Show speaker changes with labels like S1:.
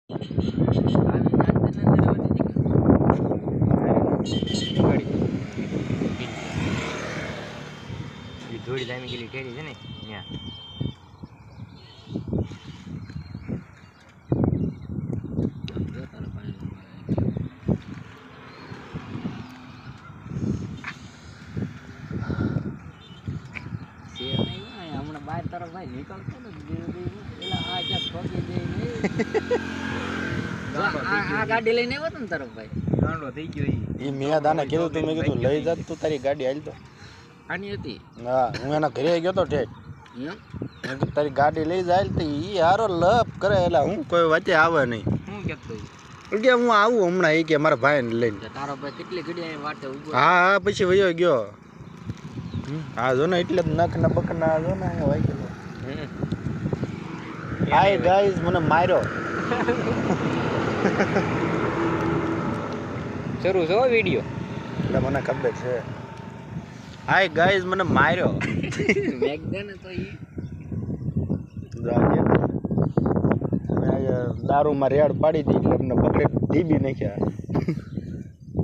S1: થોડી ટાઈમે ગયેલી ઠેરી છે ને ત્યાં
S2: હમણાં બાર તરફ ભાઈ નીકળતો ને પેલા આ ક્યાંક ઠોકી દે આ ગાડી લઈને આવ્યો તો ને તરફ ભાઈ
S1: ગાંડો થઈ ગયો
S3: એ મેં દાને કીધું તું મેં કીધું લઈ જાત તું તારી ગાડી હાલ તો
S2: આની હતી
S3: હા હું એના ઘરે ગયો તો ઠેઠ
S2: એમ
S3: મેં કીધું તારી ગાડી લઈ જાય તો એ હારો લપ કરે એટલે હું કોઈ વચ્ચે આવે નહીં
S1: શું કહેતો
S3: કે હું આવું હમણાં એ કે મારા ભાઈને લઈને
S2: તારો ભાઈ કેટલી ઘડી અહીં વાટે ઉભો
S3: હા હા પછી વયો ગયો હા જો ને એટલે જ નખ ને બખ ના જો ને વાઈ ગયો હાય ગાઈઝ મને માર્યો
S1: શરૂ છો વિડીયો
S3: એટલે મને ખબર છે હાય ગાઈઝ મને માર્યો
S2: મેગદન તો ઈ
S3: દારૂમાં રેડ પાડી હતી એટલે અમને પકડે ઢીબી નાખ્યા